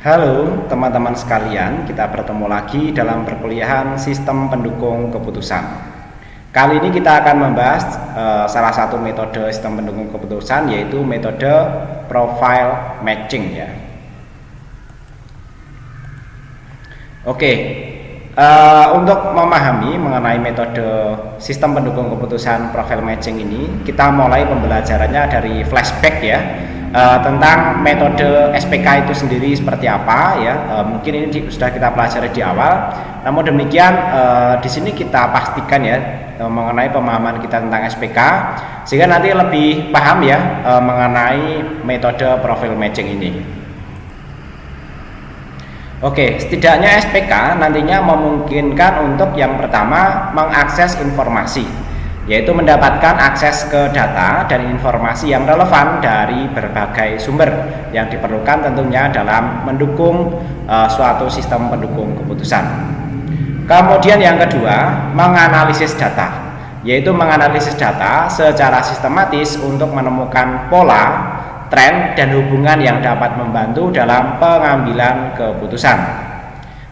Halo teman-teman sekalian, kita bertemu lagi dalam perkuliahan Sistem Pendukung Keputusan. Kali ini kita akan membahas salah satu metode sistem pendukung keputusan, yaitu metode profile matching ya. Oke, untuk memahami mengenai metode sistem pendukung keputusan profile matching ini, kita mulai pembelajarannya dari flashback ya. Tentang metode SPK itu sendiri seperti apa ya, mungkin ini sudah kita pelajari di awal. Namun demikian di sini kita pastikan ya mengenai pemahaman kita tentang SPK, sehingga nanti lebih paham ya mengenai metode profile matching ini. Oke, setidaknya SPK nantinya memungkinkan untuk yang pertama mengakses informasi, yaitu mendapatkan akses ke data dan informasi yang relevan dari berbagai sumber yang diperlukan tentunya dalam mendukung suatu sistem pendukung keputusan. Kemudian yang kedua, menganalisis data, yaitu menganalisis data secara sistematis untuk menemukan pola, tren, dan hubungan yang dapat membantu dalam pengambilan keputusan.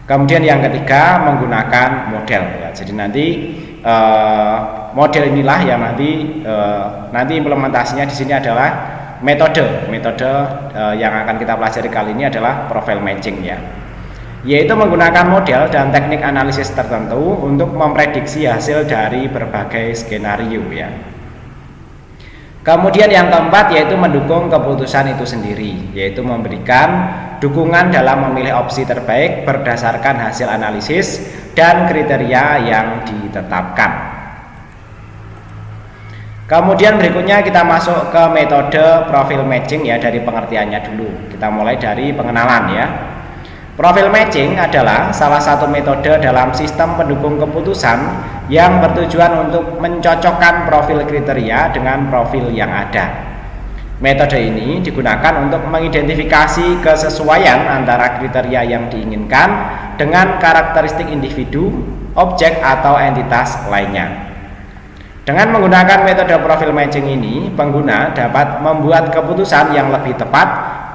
Kemudian yang ketiga, menggunakan model ya. Jadi nanti model inilah yang nanti implementasinya di sini adalah metode yang akan kita pelajari kali ini adalah profile matching ya, yaitu menggunakan model dan teknik analisis tertentu untuk memprediksi hasil dari berbagai skenario ya. Kemudian yang keempat yaitu mendukung keputusan itu sendiri, yaitu memberikan dukungan dalam memilih opsi terbaik berdasarkan hasil analisis dan kriteria yang ditetapkan. Kemudian berikutnya kita masuk ke metode profile matching ya, dari pengertiannya dulu. Kita mulai dari pengenalan ya. Profile matching adalah salah satu metode dalam sistem pendukung keputusan yang bertujuan untuk mencocokkan profil kriteria dengan profil yang ada. Metode ini digunakan untuk mengidentifikasi kesesuaian antara kriteria yang diinginkan dengan karakteristik individu, objek, atau entitas lainnya. Dengan menggunakan metode profile matching ini, pengguna dapat membuat keputusan yang lebih tepat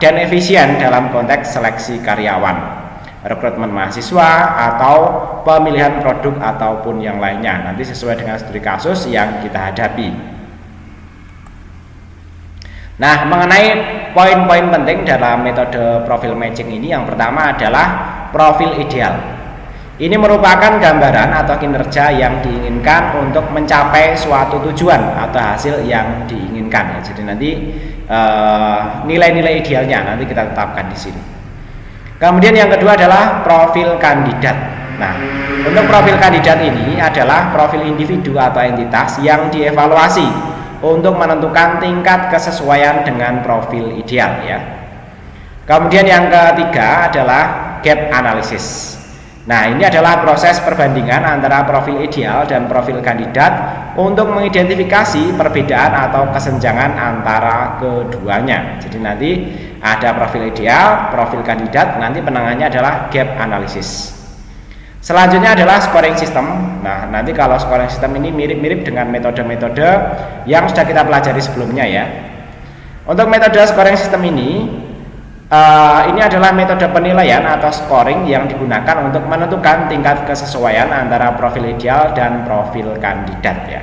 dan efisien dalam konteks seleksi karyawan, rekrutmen mahasiswa, atau pemilihan produk ataupun yang lainnya, nanti sesuai dengan studi kasus yang kita hadapi. Nah, mengenai poin-poin penting dalam metode profile matching ini, yang pertama adalah profil ideal. Ini merupakan gambaran atau kinerja yang diinginkan untuk mencapai suatu tujuan atau hasil yang diinginkan. Jadi nanti nilai-nilai idealnya nanti kita tetapkan di sini. Kemudian yang kedua adalah profil kandidat. Nah, untuk profil kandidat ini adalah profil individu atau entitas yang dievaluasi untuk menentukan tingkat kesesuaian dengan profil ideal ya. Kemudian yang ketiga adalah gap analysis. Nah, ini adalah proses perbandingan antara profil ideal dan profil kandidat untuk mengidentifikasi perbedaan atau kesenjangan antara keduanya. Jadi nanti ada profil ideal, profil kandidat, nanti penanganannya adalah gap analysis. Selanjutnya adalah scoring system. Nah, nanti kalau scoring system ini mirip-mirip dengan metode-metode yang sudah kita pelajari sebelumnya ya. Untuk metode scoring system ini adalah metode penilaian atau scoring yang digunakan untuk menentukan tingkat kesesuaian antara profil ideal dan profil kandidat ya.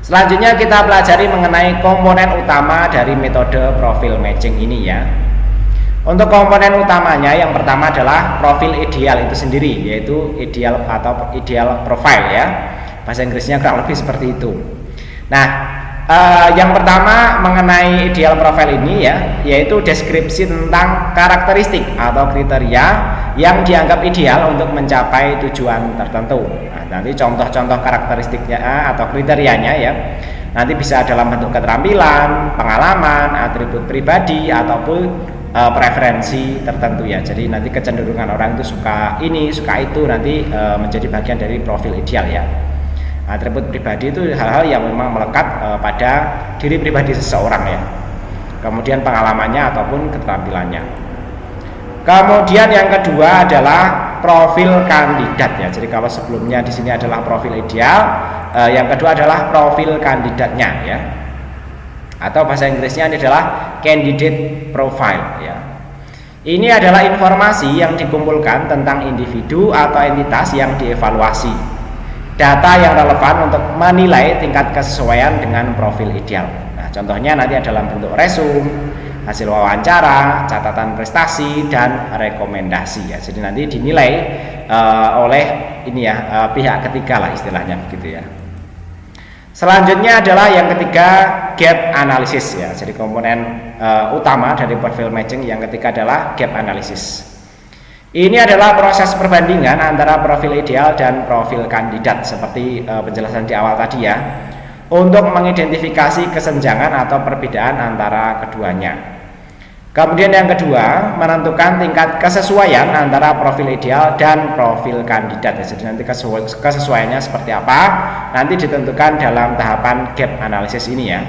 Selanjutnya kita pelajari mengenai komponen utama dari metode profile matching ini ya. Untuk komponen utamanya yang pertama adalah profil ideal itu sendiri, yaitu ideal atau ideal profile ya. Bahasa Inggrisnya kurang lebih seperti itu. Nah, yang pertama mengenai ideal profile ini ya, yaitu deskripsi tentang karakteristik atau kriteria yang dianggap ideal untuk mencapai tujuan tertentu. Nah, nanti contoh-contoh karakteristiknya atau kriterianya ya, nanti bisa dalam bentuk keterampilan, pengalaman, atribut pribadi, ataupun preferensi tertentu ya. Jadi nanti kecenderungan orang itu suka ini, suka itu, nanti menjadi bagian dari profil ideal ya. Atribut pribadi itu hal-hal yang memang melekat pada diri pribadi seseorang ya. Kemudian pengalamannya ataupun keterampilannya. Kemudian yang kedua adalah profil kandidat ya. Jadi kalau sebelumnya di sini adalah profil ideal, yang kedua adalah profil kandidatnya ya. atau bahasa Inggrisnya ini adalah candidate profile ya. Ini adalah informasi yang dikumpulkan tentang individu atau entitas yang dievaluasi. Data yang relevan untuk menilai tingkat kesesuaian dengan profil ideal. Nah, contohnya nanti dalam bentuk resume, hasil wawancara, catatan prestasi, dan rekomendasi ya. Jadi nanti dinilai oleh ini ya pihak ketiga lah istilahnya begitu ya. Selanjutnya adalah yang ketiga, gap analysis ya. Jadi komponen utama dari profil matching yang ketiga adalah gap analysis. Ini adalah proses perbandingan antara profil ideal dan profil kandidat seperti penjelasan di awal tadi ya, untuk mengidentifikasi kesenjangan atau perbedaan antara keduanya. Kemudian yang kedua, menentukan tingkat kesesuaian antara profil ideal dan profil kandidat. Jadi nanti kesesuaiannya seperti apa nanti ditentukan dalam tahapan gap analysis ini ya.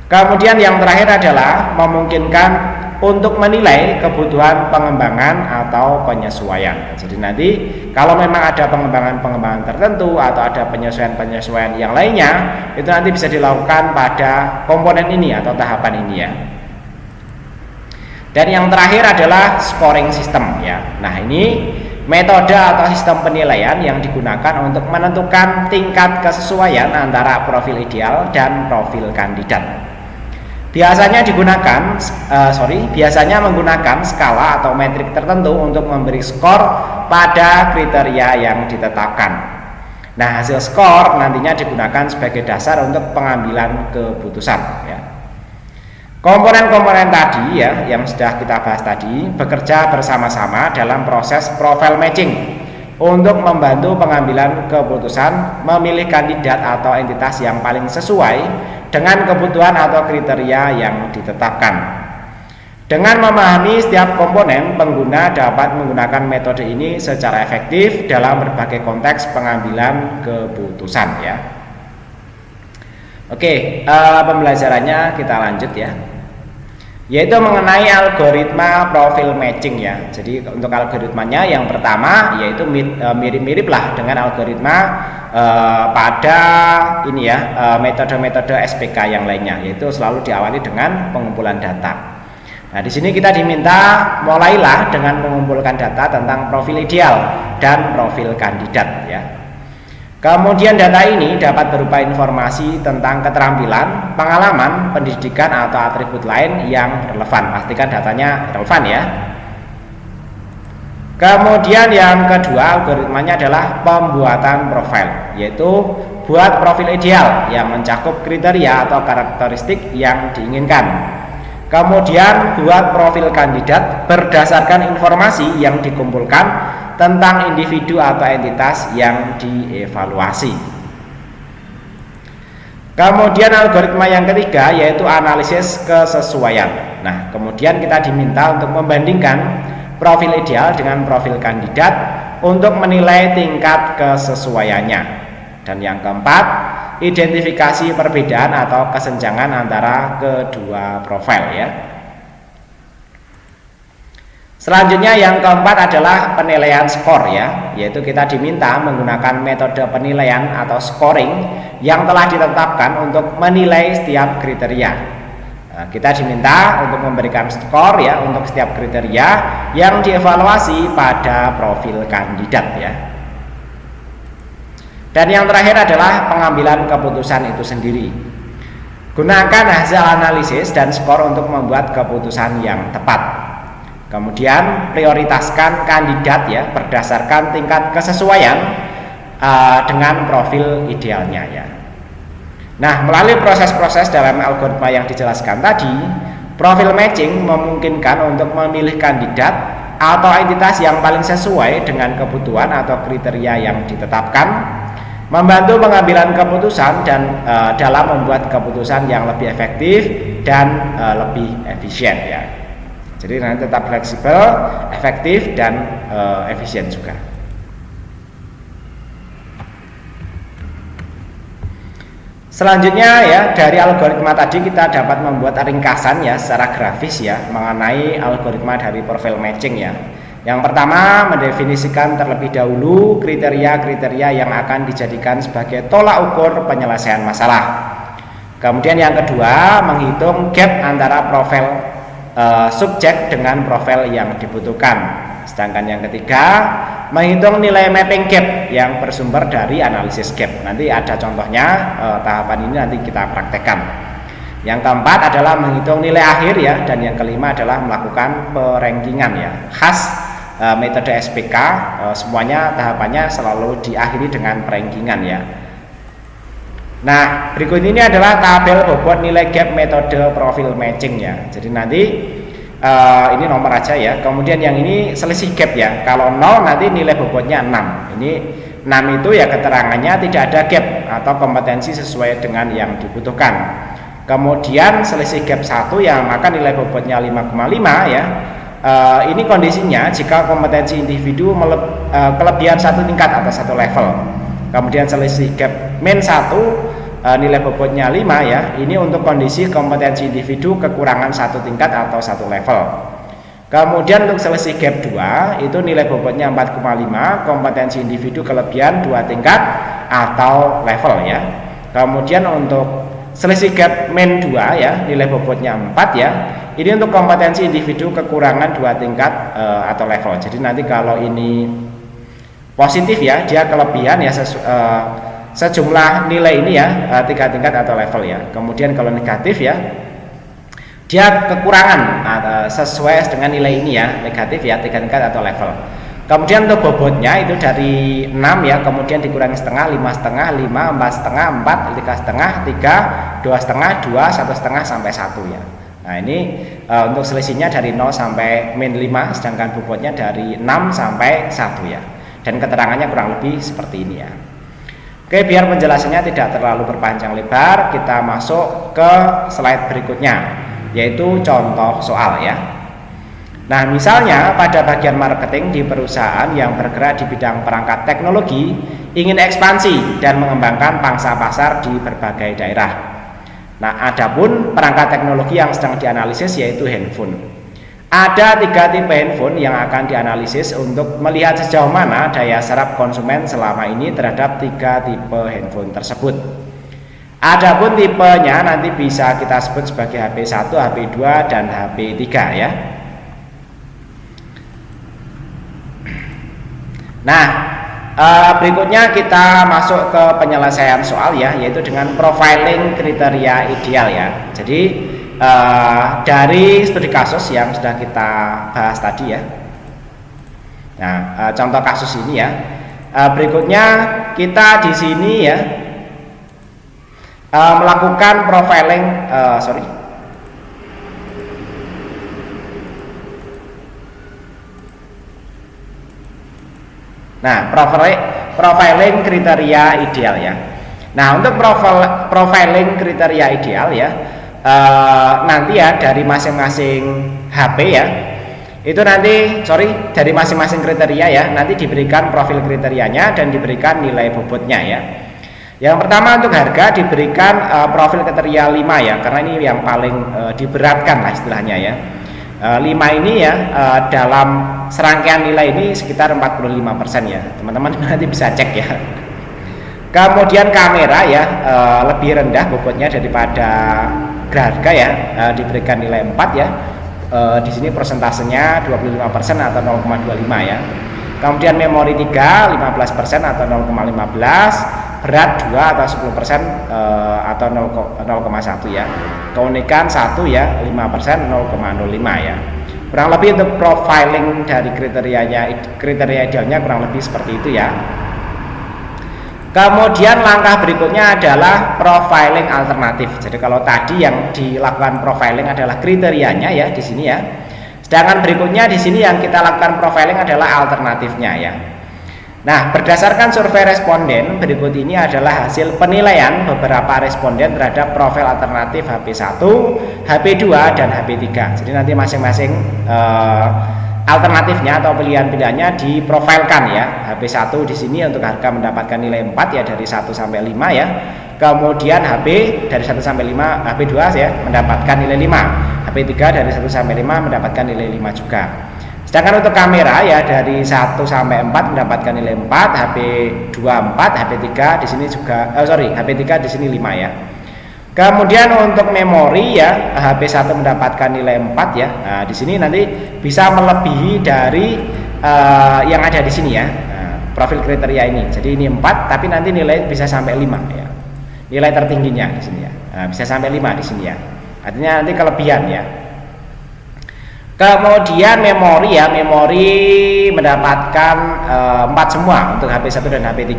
Kemudian yang terakhir adalah memungkinkan untuk menilai kebutuhan pengembangan atau penyesuaian. Jadi nanti kalau memang ada pengembangan tertentu atau ada penyesuaian yang lainnya, itu nanti bisa dilakukan pada komponen ini atau tahapan ini ya. Dan yang terakhir adalah scoring system ya. Nah, ini metode atau sistem penilaian yang digunakan untuk menentukan tingkat kesesuaian antara profil ideal dan profil kandidat. Biasanya menggunakan skala atau metrik tertentu untuk memberi skor pada kriteria yang ditetapkan. Nah, hasil skor nantinya digunakan sebagai dasar untuk pengambilan keputusan ya. Komponen-komponen tadi ya yang sudah kita bahas tadi bekerja bersama-sama dalam proses profile matching untuk membantu pengambilan keputusan memilih kandidat atau entitas yang paling sesuai dengan kebutuhan atau kriteria yang ditetapkan. Dengan memahami setiap komponen, pengguna dapat menggunakan metode ini secara efektif dalam berbagai konteks pengambilan keputusan ya. Oke, pembelajarannya kita lanjut ya, yaitu mengenai algoritma profil matching ya. Jadi untuk algoritmanya yang pertama yaitu mirip-mirip lah dengan algoritma pada ini ya metode-metode SPK yang lainnya, yaitu selalu diawali dengan pengumpulan data. Nah, di sini kita diminta mulailah dengan mengumpulkan data tentang profil ideal dan profil kandidat ya. Kemudian data ini dapat berupa informasi tentang keterampilan, pengalaman, pendidikan atau atribut lain yang relevan. Pastikan datanya relevan ya. Kemudian yang kedua algoritmanya adalah pembuatan profil, yaitu buat profil ideal yang mencakup kriteria atau karakteristik yang diinginkan. Kemudian buat profil kandidat berdasarkan informasi yang dikumpulkan tentang individu atau entitas yang dievaluasi. Kemudian algoritma yang ketiga yaitu analisis kesesuaian. Nah, kemudian kita diminta untuk membandingkan profil ideal dengan profil kandidat untuk menilai tingkat kesesuaiannya. Dan yang keempat, identifikasi perbedaan atau kesenjangan antara kedua profil ya. Selanjutnya yang keempat adalah penilaian skor ya, yaitu kita diminta menggunakan metode penilaian atau scoring yang telah ditetapkan untuk menilai setiap kriteria. Nah, kita diminta untuk memberikan skor ya untuk setiap kriteria yang dievaluasi pada profil kandidat ya. Dan yang terakhir adalah pengambilan keputusan itu sendiri. Gunakan hasil analisis dan skor untuk membuat keputusan yang tepat. Kemudian prioritaskan kandidat ya berdasarkan tingkat kesesuaian dengan profil idealnya ya. Nah, melalui proses-proses dalam algoritma yang dijelaskan tadi, profil matching memungkinkan untuk memilih kandidat atau entitas yang paling sesuai dengan kebutuhan atau kriteria yang ditetapkan, membantu pengambilan keputusan dan dalam membuat keputusan yang lebih efektif dan lebih efisien ya. Jadi nanti tetap fleksibel, efektif dan efisien juga. Selanjutnya ya, dari algoritma tadi kita dapat membuat ringkasan ya secara grafis ya mengenai algoritma dari profil matching ya. Yang pertama, mendefinisikan terlebih dahulu kriteria-kriteria yang akan dijadikan sebagai tolak ukur penyelesaian masalah. Kemudian yang kedua, menghitung gap antara profil subjek dengan profil yang dibutuhkan. Sedangkan yang ketiga, menghitung nilai mapping gap yang bersumber dari analisis gap. Nanti ada contohnya, tahapan ini nanti kita praktekkan. Yang keempat adalah menghitung nilai akhir ya, dan yang kelima adalah melakukan perankingan ya. Khas metode SPK, semuanya tahapannya selalu diakhiri dengan perankingan ya. Nah, berikut ini adalah tabel bobot nilai gap metode profil matching ya. Jadi nanti ini nomor aja ya. Kemudian yang ini selisih gap ya. Kalau 0 nanti nilai bobotnya 6. Ini 6 itu ya keterangannya tidak ada gap atau kompetensi sesuai dengan yang dibutuhkan. Kemudian selisih gap 1 yang maka nilai bobotnya 5,5 ya. Ini kondisinya jika kompetensi individu kelebihan satu tingkat atau satu level. Kemudian selisih gap min 1 nilai bobotnya 5 ya. Ini untuk kondisi kompetensi individu kekurangan satu tingkat atau satu level. Kemudian untuk selisih gap 2 itu nilai bobotnya 4,5, kompetensi individu kelebihan 2 tingkat atau level ya. Kemudian untuk selisih gap min 2 ya, nilai bobotnya 4 ya. Ini untuk kompetensi individu kekurangan 2 tingkat atau level. Jadi nanti kalau ini positif ya, dia kelebihan ya sejumlah nilai ini ya, 3 tingkat atau level ya. Kemudian kalau negatif ya, dia kekurangan sesuai dengan nilai ini ya, negatif ya, 3 tingkat atau level. Kemudian untuk bobotnya itu dari 6 ya, kemudian dikurangi setengah, 5 setengah, 5, 4 setengah, 4, 3 setengah, 3, 2 setengah, 2, 1 setengah sampai 1 ya. Nah ini untuk selisihnya dari 0 sampai min 5, sedangkan bobotnya dari 6 sampai 1 ya. Dan keterangannya kurang lebih seperti ini ya. Oke, biar penjelasannya tidak terlalu berpanjang lebar, kita masuk ke slide berikutnya, yaitu contoh soal ya. Nah, misalnya pada bagian marketing di perusahaan yang bergerak di bidang perangkat teknologi ingin ekspansi dan mengembangkan pangsa pasar di berbagai daerah. Nah, adapun perangkat teknologi yang sedang dianalisis yaitu handphone. Ada 3 tipe handphone yang akan dianalisis untuk melihat sejauh mana daya serap konsumen selama ini terhadap 3 tipe handphone tersebut. Adapun tipenya nanti bisa kita sebut sebagai HP1, HP2, dan HP3 ya. Nah, berikutnya kita masuk ke penyelesaian soal ya, yaitu dengan profiling kriteria ideal ya. Jadi dari studi kasus yang sudah kita bahas tadi ya. Nah, contoh kasus ini ya. Berikutnya kita di sini ya melakukan profiling, Nah, profiling kriteria ideal ya. Nah, untuk profiling kriteria ideal ya, nanti ya dari masing-masing HP ya, itu nanti dari masing-masing kriteria ya, nanti diberikan profil kriterianya dan diberikan nilai bobotnya ya. Yang pertama untuk harga diberikan profil kriteria 5 ya, karena ini yang paling diberatkan lah istilahnya ya. 5 ini ya, dalam serangkaian nilai ini sekitar 45% ya, teman-teman nanti bisa cek ya. Kemudian kamera ya, lebih rendah bobotnya daripada harga ya, diberikan nilai 4 ya. Di sini persentasenya 25% atau 0,25 ya. Kemudian memori 3 15% atau 0,15, berat 2 atau 10% atau 0,1 ya. Keunikan 1 ya, 5% 0,05 ya. Kurang lebih untuk profiling dari kriteria idealnya kurang lebih seperti itu ya. Kemudian langkah berikutnya adalah profiling alternatif. Jadi kalau tadi yang dilakukan profiling adalah kriterianya ya di sini ya. Sedangkan berikutnya di sini yang kita lakukan profiling adalah alternatifnya ya. Nah, berdasarkan survei responden, berikut ini adalah hasil penilaian beberapa responden terhadap profil alternatif HP1, HP2, dan HP3. Jadi nanti masing-masing alternatifnya atau pilihan-pilihannya diprofilkan ya. HP1 di sini untuk harga mendapatkan nilai 4 ya, dari 1 sampai 5 ya. Kemudian HP dari 1 sampai 5, HP2 ya mendapatkan nilai 5. HP3 dari 1 sampai 5 mendapatkan nilai 5 juga. Sedangkan untuk kamera ya dari 1 sampai 4 mendapatkan nilai 4, HP2 4, HP3 di sini juga HP3 di sini 5 ya. Kemudian untuk memori ya, HP1 mendapatkan nilai 4 ya. Nah, di sini nanti bisa melebihi dari yang ada di sini ya. Nah, profil kriteria ini. Jadi ini 4 tapi nanti nilai bisa sampai 5 ya. Nilai tertingginya di sini ya. Nah, bisa sampai 5 di sini ya. Artinya nanti kelebihan ya. Kemudian memori ya, memori mendapatkan 4 semua untuk HP1 dan HP3.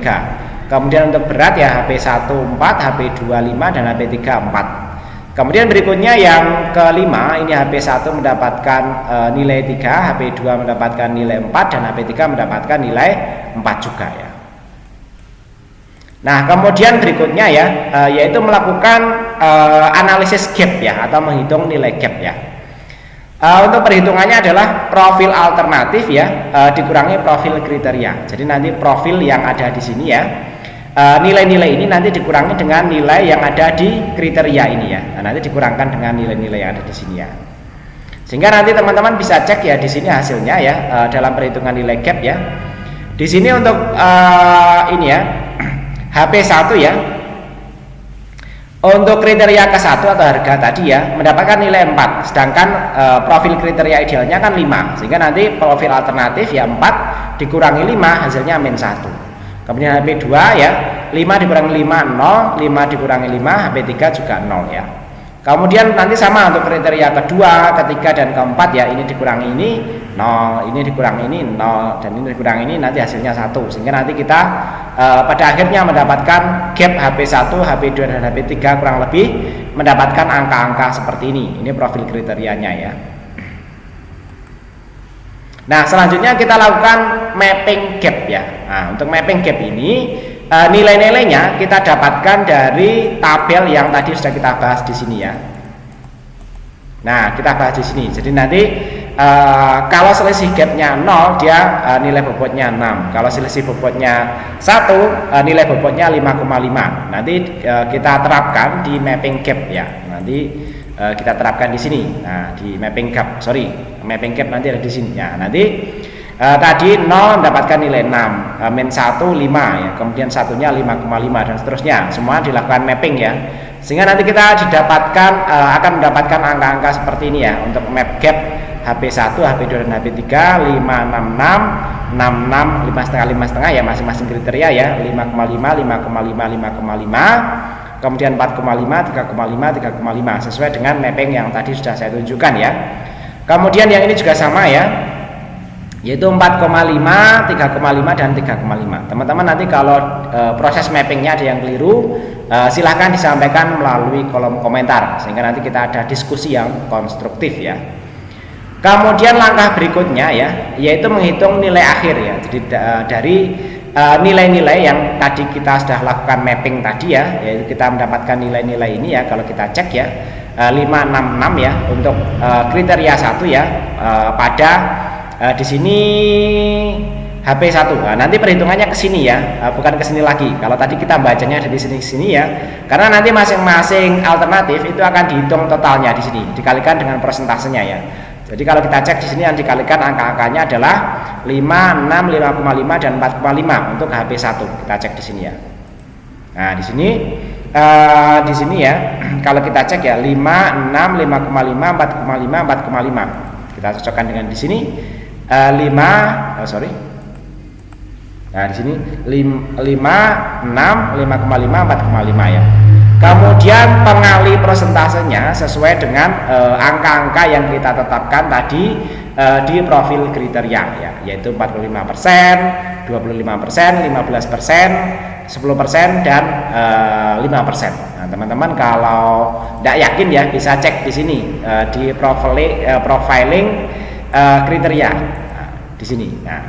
Kemudian untuk berat ya HP1 4, HP2 5 dan HP3 4. Kemudian berikutnya yang kelima ini HP1 mendapatkan nilai 3, HP2 mendapatkan nilai 4 dan HP3 mendapatkan nilai 4 juga ya. Nah, kemudian berikutnya ya yaitu melakukan analisis gap ya atau menghitung nilai gap ya. Untuk perhitungannya adalah profil alternatif ya dikurangi profil kriteria. Jadi nanti profil yang ada di sini ya. Nilai-nilai ini nanti dikurangi dengan nilai yang ada di kriteria ini ya. Nah, nanti dikurangkan dengan nilai-nilai yang ada di sini ya. Sehingga nanti teman-teman bisa cek ya di sini hasilnya ya dalam perhitungan nilai gap ya. Di sini untuk ini ya HP1 ya. Untuk kriteria ke-1 atau harga tadi ya mendapatkan nilai 4, sedangkan profil kriteria idealnya kan 5. Sehingga nanti profil alternatif ya 4 dikurangi 5 hasilnya -1. Kemudian HP2 ya 5 dikurangi 5 0, 5 dikurangi 5 HP3 juga 0 ya. Kemudian nanti sama untuk kriteria kedua, ketiga dan keempat ya, ini dikurangi ini 0, ini dikurangi ini 0 dan ini dikurangi ini nanti hasilnya 1. Sehingga nanti kita pada akhirnya mendapatkan gap HP1, HP2 dan HP3 kurang lebih mendapatkan angka-angka seperti ini. Ini profil kriterianya ya. Nah, selanjutnya kita lakukan mapping gap ya. Nah, untuk mapping gap ini nilai-nilainya kita dapatkan dari tabel yang tadi sudah kita bahas di sini ya. Nah, kita bahas di sini. Jadi nanti kalau selisih gapnya 0 dia nilai bobotnya 6. Kalau selisih bobotnya 1 nilai bobotnya 5,5. Nanti kita terapkan di mapping gap ya. Nanti kita terapkan di sini. Nah, di mapping gap, mapping gap nanti ada di sini. Ya, nanti tadi 0 mendapatkan nilai 6, -1 5 ya, kemudian satunya 5,5 dan seterusnya. Semua dilakukan mapping ya. Sehingga nanti kita akan mendapatkan angka-angka seperti ini ya untuk map gap HP1, HP2 dan HP3 5, 66, 66, 5,5, 5,5 ya masing-masing kriteria ya. 5,5, 5,5, 5,5. Kemudian 4,5, 3,5, 3,5 sesuai dengan mapping yang tadi sudah saya tunjukkan ya. Kemudian yang ini juga sama ya, yaitu 4,5, 3,5 dan 3,5. Teman-teman nanti kalau proses mappingnya ada yang keliru, silahkan disampaikan melalui kolom komentar sehingga nanti kita ada diskusi yang konstruktif ya. Kemudian langkah berikutnya ya, yaitu menghitung nilai akhir ya. Jadi dari nilai-nilai yang tadi kita sudah lakukan mapping tadi ya, yaitu kita mendapatkan nilai-nilai ini ya. Kalau kita cek ya 566 ya untuk kriteria 1 ya pada di sini HP1. Nah, nanti perhitungannya ke sini ya, bukan ke sini lagi. Kalau tadi kita bacanya dari sini ya. Karena nanti masing-masing alternatif itu akan dihitung totalnya di sini, dikalikan dengan persentasenya ya. Jadi kalau kita cek di sini yang dikalikan angka-angkanya adalah 5, 6, 5,5 dan 4,5 untuk HP1. Kita cek di sini ya. Nah, di sini ya. Kalau kita cek ya 5, 6, 5,5, 4,5, 4,5. Kita cocokkan dengan di sini 5. Nah, di sini 5, 6, 5,5, 4,5 ya. Kemudian pengali persentasenya sesuai dengan angka-angka yang kita tetapkan tadi di profil kriteria ya, yaitu 45%, 25%, 15%, 10% dan 5%. Nah, teman-teman kalau tidak yakin ya bisa cek di sini di profiling kriteria. Nah, di sini. Nah,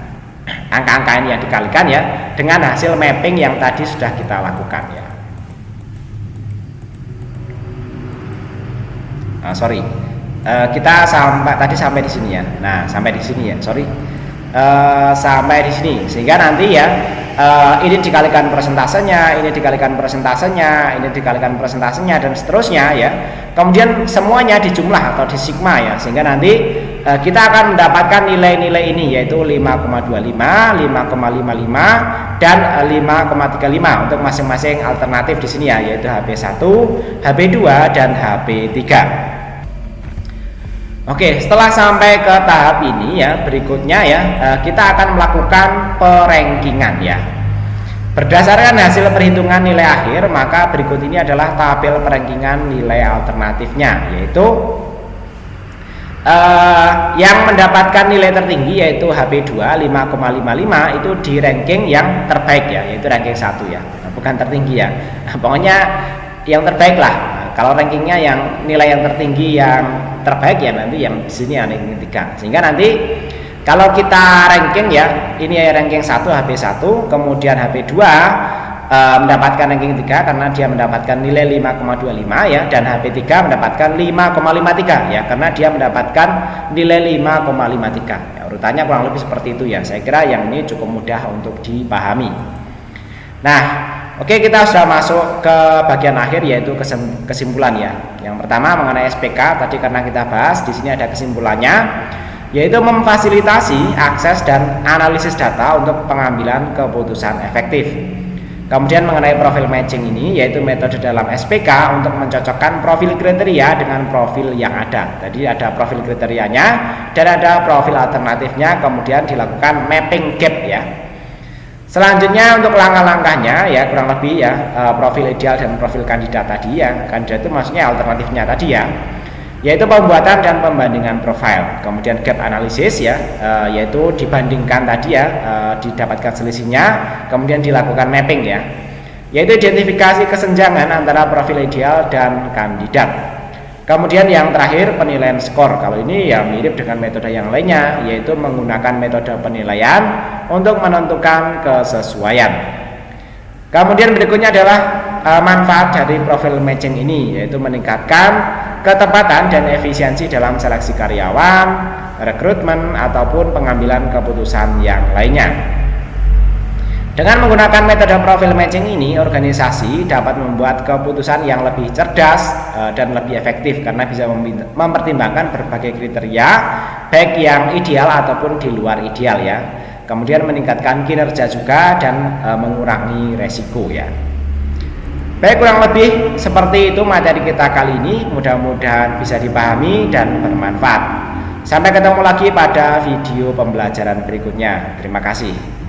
angka-angka ini yang dikalikan ya dengan hasil mapping yang tadi sudah kita lakukan ya. Kita sampai di sini ya. Nah, sampai di sini ya. Sampai di sini sehingga nanti ya ini dikalikan persentasenya, ini dikalikan persentasenya, ini dikalikan persentasenya, dan seterusnya ya. Kemudian semuanya dijumlah atau disigma ya, sehingga nanti kita akan mendapatkan nilai-nilai ini, yaitu 5,25, 5,55 dan 5,35 untuk masing-masing alternatif di sini ya, yaitu HP1, HP2 dan HP3. Oke, setelah sampai ke tahap ini ya, berikutnya ya kita akan melakukan perankingan ya. Berdasarkan hasil perhitungan nilai akhir, maka berikut ini adalah tabel perankingan nilai alternatifnya, yaitu yang mendapatkan nilai tertinggi yaitu HP2 5,55 itu di ranking yang terbaik ya, yaitu ranking 1 ya, bukan tertinggi ya. Pokoknya yang terbaik lah. Kalau rankingnya yang nilai yang tertinggi yang terbaik ya nanti yang di sini ranking 3. Sehingga nanti kalau kita ranking ya, ini ya ranking 1 HP1, kemudian HP2 mendapatkan ranking 3 karena dia mendapatkan nilai 5,25 ya, dan HP3 mendapatkan 5,53 ya karena dia mendapatkan nilai 5,53 ya. Urutannya kurang lebih seperti itu ya. Saya kira yang ini cukup mudah untuk dipahami. Nah, oke, kita sudah masuk ke bagian akhir, yaitu kesimpulan ya. Yang pertama mengenai SPK tadi karena kita bahas, di sini ada kesimpulannya, yaitu memfasilitasi akses dan analisis data untuk pengambilan keputusan efektif. Kemudian mengenai profil matching ini, yaitu metode dalam SPK untuk mencocokkan profil kriteria dengan profil yang ada. Tadi ada profil kriterianya dan ada profil alternatifnya, kemudian dilakukan mapping gap ya. Selanjutnya untuk langkah-langkahnya ya kurang lebih ya, profil ideal dan profil kandidat tadi ya. Kandidat itu maksudnya alternatifnya tadi ya, yaitu pembuatan dan pembandingan profil. Kemudian gap analisis ya, yaitu dibandingkan tadi ya, didapatkan selisihnya, kemudian dilakukan mapping ya, yaitu identifikasi kesenjangan antara profil ideal dan kandidat. Kemudian yang terakhir penilaian skor. Kalau ini ya mirip dengan metode yang lainnya, yaitu menggunakan metode penilaian untuk menentukan kesesuaian. Kemudian berikutnya adalah manfaat dari profil matching ini, yaitu meningkatkan ketepatan dan efisiensi dalam seleksi karyawan, rekrutmen ataupun pengambilan keputusan yang lainnya. Dengan menggunakan metode profil matching ini, organisasi dapat membuat keputusan yang lebih cerdas dan lebih efektif karena bisa mempertimbangkan berbagai kriteria, baik yang ideal ataupun di luar ideal ya. Kemudian meningkatkan kinerja juga dan mengurangi resiko ya. Baik, kurang lebih seperti itu materi kita kali ini. Mudah-mudahan bisa dipahami dan bermanfaat. Sampai ketemu lagi pada video pembelajaran berikutnya. Terima kasih.